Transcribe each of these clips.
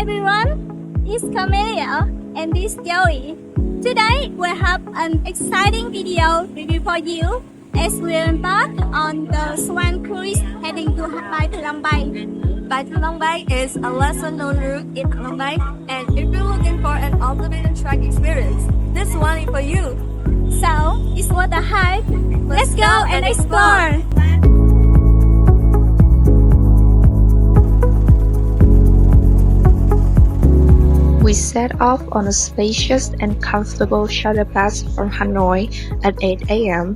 everyone, it's Camelia and this Joey. Today we have an exciting video review for you as we embark on the Swan Cruise heading to Bai Tu Long Bay. Bai Tu Long Bay is a lesser-known route in Halong Bay, and if you're looking for an ultimate track experience, this one is for you. So, it's worth the hype. Let's go and explore! We set off on a spacious and comfortable shuttle bus from Hanoi at 8 a.m.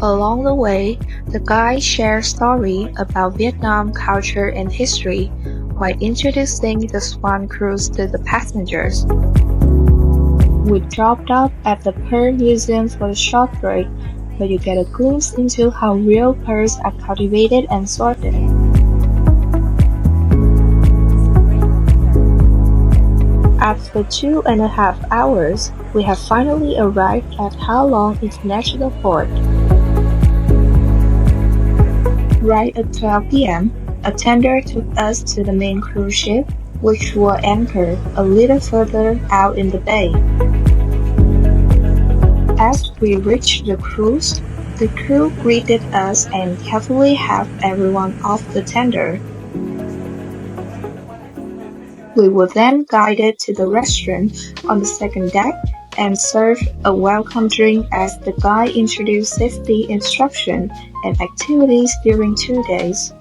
Along the way, the guide shares stories about Vietnam culture and history while introducing the Swan Cruise to the passengers. We dropped off at the Pearl Museum for a short break, where you get a glimpse into how real pearls are cultivated and sorted. After 2.5 hours, we have finally arrived at Halong International Port. Right at 12 p.m., a tender took us to the main cruise ship, which will anchor a little further out in the bay. As we reached the cruise, the crew greeted us and carefully helped everyone off the tender. We were then guided to the restaurant on the second deck and served a welcome drink as the guide introduced safety instruction and activities during 2 days.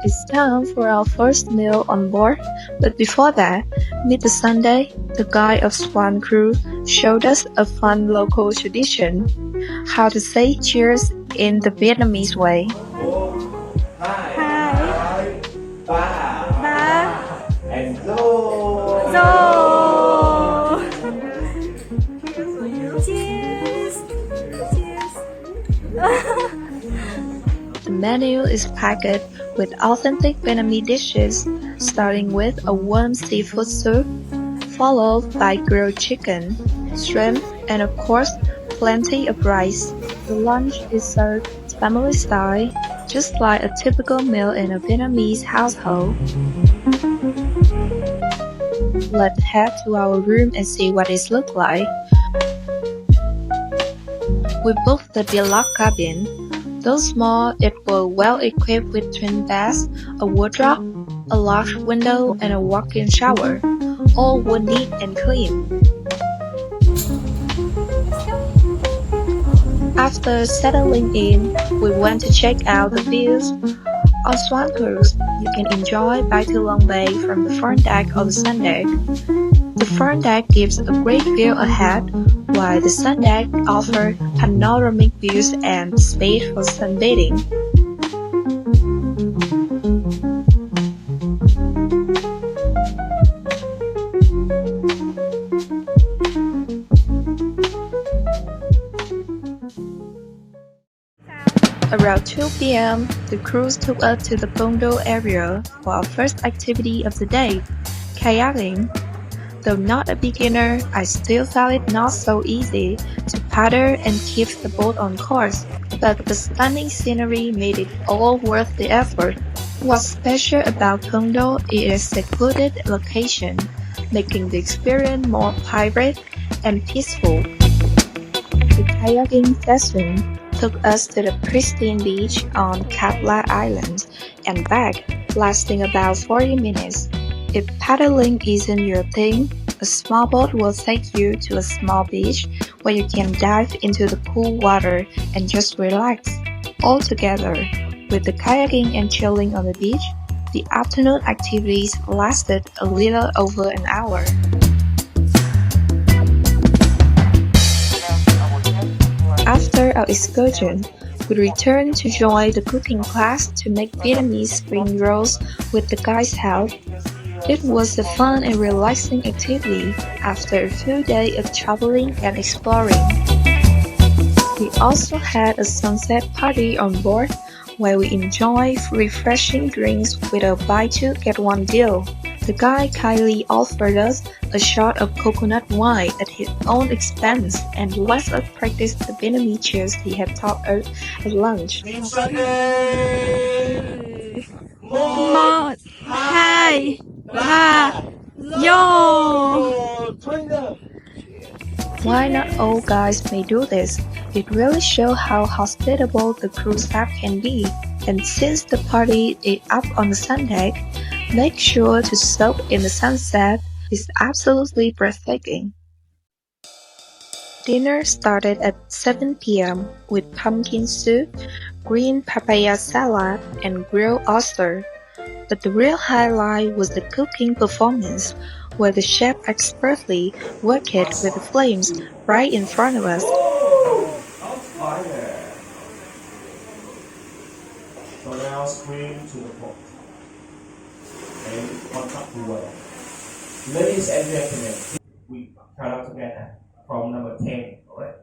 It's time for our first meal on board, but before that, meet the Sunday, the guide of Swan Cruise showed us a fun local tradition, how to say cheers in the Vietnamese way. Hi. Ba. And So. Cheers. Cheers. The menu is packed with authentic Vietnamese dishes, starting with a warm seafood soup, followed by grilled chicken, shrimp, and of course, plenty of rice. The lunch is served family style, just like a typical meal in a Vietnamese household. Let's head to our room and see what it looks like. We booked the Deluxe Cabin. Though small, it was well equipped with twin beds, a wardrobe, a large window, and a walk-in shower. All were neat and clean. After settling in, we went to check out the views. On Swan Cruise, you can enjoy Bai Tu Long Bay from the front deck or the sun deck. The front deck gives a great view ahead, while the sun deck offers panoramic views and space for sunbathing. Around 2 p.m., the cruise took us to the Bondo area for our first activity of the day, kayaking. Though not a beginner, I still found it not so easy to paddle and keep the boat on course, but the stunning scenery made it all worth the effort. What's special about Bondo is its secluded location, making the experience more private and peaceful. The kayaking session took us to the pristine beach on Kapla Island and back, lasting about 40 minutes. If paddling isn't your thing, a small boat will take you to a small beach where you can dive into the cool water and just relax. All together, with the kayaking and chilling on the beach, the afternoon activities lasted a little over an hour. After our excursion, we returned to join the cooking class to make Vietnamese spring rolls with the guide's help. It was a fun and relaxing activity after a few days of traveling and exploring. We also had a sunset party on board where we enjoyed refreshing drinks with a buy two get one deal. The guide kindly offered us a shot of coconut wine at his own expense and let us practice the Vietnamese cheers he had taught us at lunch. 1, 2, 3, Yo! Why not all guys may do this? It really shows how hospitable the cruise staff can be. And since the party is up on the sun deck, make sure to soak in the sunset. It's absolutely breathtaking. Dinner started at 7 p.m. with pumpkin soup, green papaya salad, and grilled oyster. But the real highlight was the cooking performance, where the chef expertly worked it with the flames right in front of us. So now scream to the pot. And contact the world. Ladies and gentlemen, we count up together from number 10. Alright?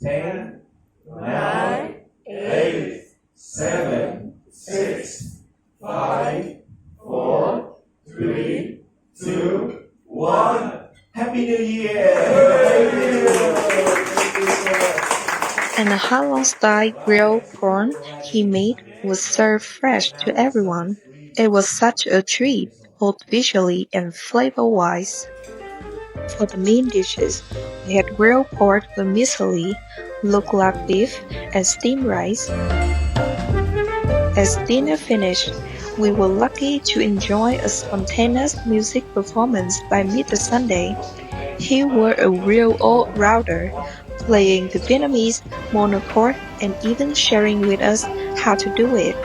10, 9, 8, 7, 6, 5, 4, 3, 2, 1. Happy New Year! Thank you. Thank you so much. And the Halong style grilled prawn he made was served fresh to everyone. It was such a treat, both visually and flavor-wise. For the main dishes, we had grilled pork vermicelli, look-like beef, and steamed rice. As dinner finished, we were lucky to enjoy a spontaneous music performance by Mr. Sunday. He was a real all-rounder, playing the Vietnamese monochord and even sharing with us how to do it.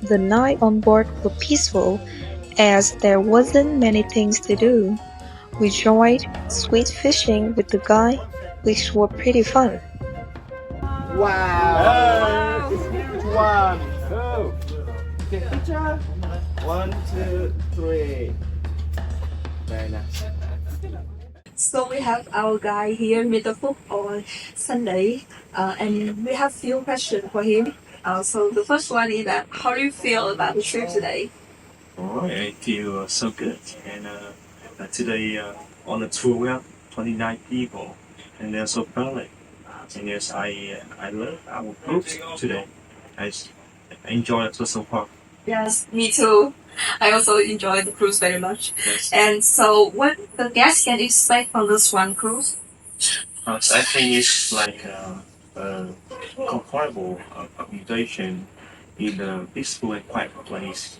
The night on board was peaceful, as there wasn't many things to do. We joined sweet fishing with the guy, which was pretty fun. Wow! One, two. Take picture. 1, 2, 3. Very nice. So we have our guy here, Mr. Phúc, on Sunday, and we have few questions for him. So the first one is that how do you feel about the trip today? I feel so good. And today on the tour we have 29 people, and they're so friendly. And yes, I love our group today. I enjoy it so far. Yes, me too. I also enjoy the cruise very much. Yes. And so, what the guests can expect from the Swan Cruise? So I think it's like a comfortable accommodation in a peaceful and quiet place.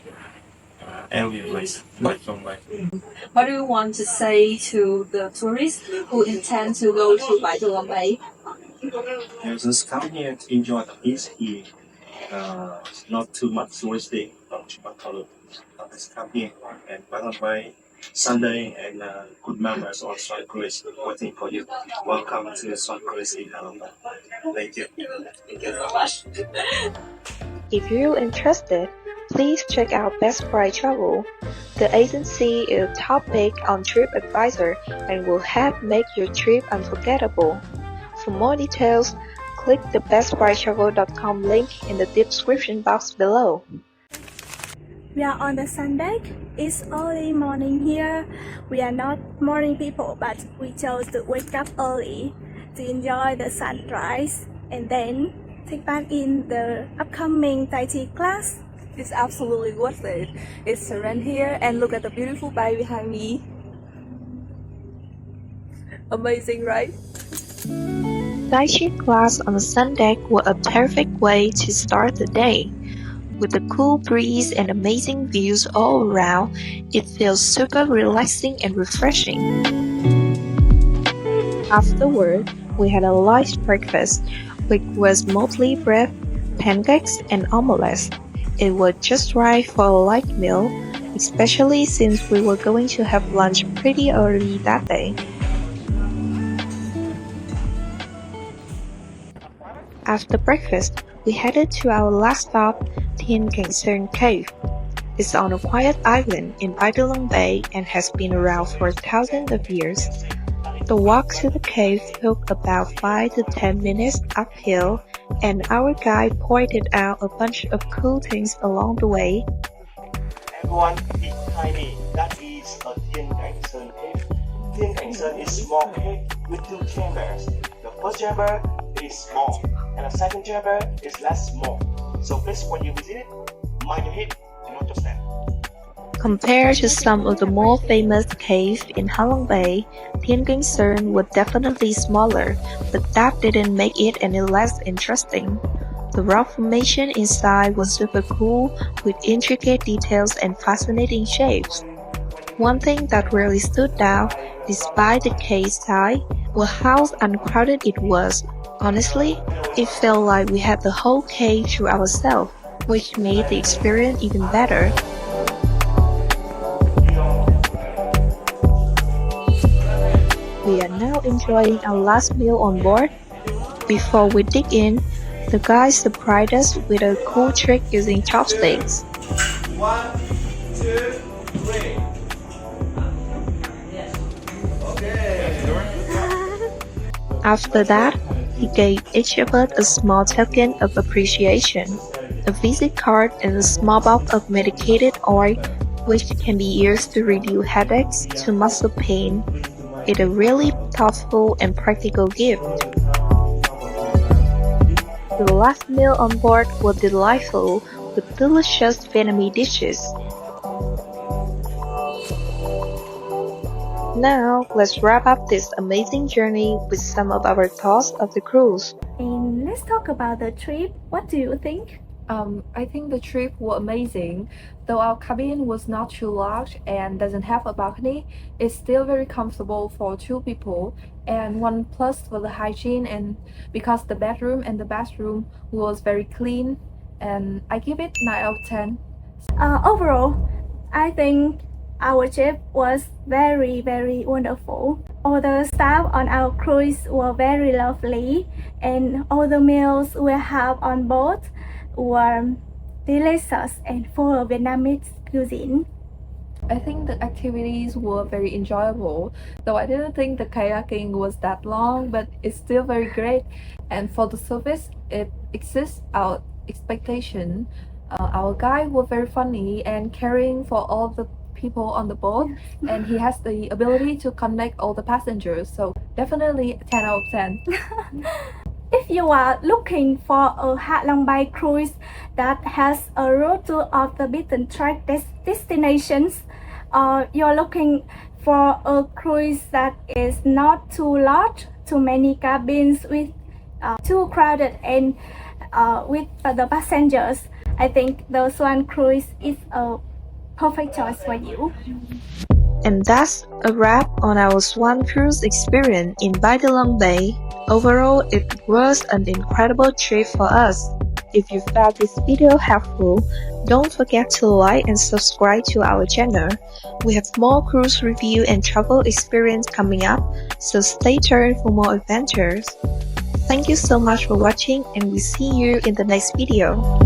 Area place like Long Bay. What do you want to say to the tourists who intend to go to Bai Tu Long Bay? Just come here to enjoy the peace here. Not too much touristy, not too much color. Just come here and Bai Tu Long Bay Sunday and good members on Swan Cruise waiting for you. Welcome to Swan Cruise in Halong Bay. Thank you. Thank you so much. If you're interested, please check out BestPrice Travel. The agency is top pick on TripAdvisor and will help make your trip unforgettable. For more details, click the bestpricetravel.com link in the description box below. We are on the sun deck. It's early morning here. We are not morning people, but we chose to wake up early to enjoy the sunrise and then take part in the upcoming Thai tea class. It's absolutely worth it. It's serene here, and look at the beautiful bay behind me. Amazing, right? Tai Chi class on the sun deck was a perfect way to start the day. With the cool breeze and amazing views all around, it feels super relaxing and refreshing. Afterward, we had a light breakfast, which was mostly bread, pancakes, and omelets. It was just right for a light meal, especially since we were going to have lunch pretty early that day. After breakfast, we headed to our last stop, Thien Cave. It's on a quiet island in Bai Tu Long Bay and has been around for thousands of years. The walk to the cave took about 5 to 10 minutes uphill, and our guide pointed out a bunch of cool things along the way. Everyone is tiny. That is a Thien cave. Thien is small cake with two chambers. The first chamber is small, and the second chamber is less small. So please, when you visit it, mind your head and not your stand. Compared to some of the more famous caves in Halong Bay, Thien were definitely smaller, but that didn't make it any less interesting. The rock formation inside was super cool, with intricate details and fascinating shapes. One thing that really stood out, despite the cave size, was how uncrowded it was. Honestly, it felt like we had the whole cave to ourselves, which made the experience even better. We are now enjoying our last meal on board. Before we dig in, the guys surprised us with a cool trick using chopsticks. 1, 2, 3. Okay. After that, he gave each of us a small token of appreciation, a visit card and a small box of medicated oil, which can be used to reduce headaches to muscle pain. It's a really thoughtful and practical gift. The last meal on board was delightful, with delicious Vietnamese dishes. Now, let's wrap up this amazing journey with some of our thoughts of the cruise. And let's talk about the trip. What do you think? I think the trip was amazing. Though our cabin was not too large and doesn't have a balcony, it's still very comfortable for 2 people. And one plus for the hygiene, and because the bedroom and the bathroom was very clean, and I give it 9 out of 10. Overall, I think our trip was very wonderful. All the staff on our cruise were very lovely, and all the meals we have on board were delicious and full of Vietnamese cuisine. I think the activities were very enjoyable, though I didn't think the kayaking was that long, but it's still very great. And for the service, it exceeds our expectation. Our guide was very funny and caring for all the people on the boat, and he has the ability to connect all the passengers, so definitely 10 out of 10. If you are looking for a Halong Bay cruise that has a route to off the beaten track destinations, or you're looking for a cruise that is not too large, too many cabins with too crowded, and with the passengers, I think the Swan Cruise is a perfect choice for you. And that's a wrap on our Swan Cruise experience in Bai Tu Long Bay. Overall, it was an incredible trip for us. If you found this video helpful, don't forget to like and subscribe to our channel. We have more cruise review and travel experience coming up, so stay tuned for more adventures. Thank you so much for watching, and we'll see you in the next video.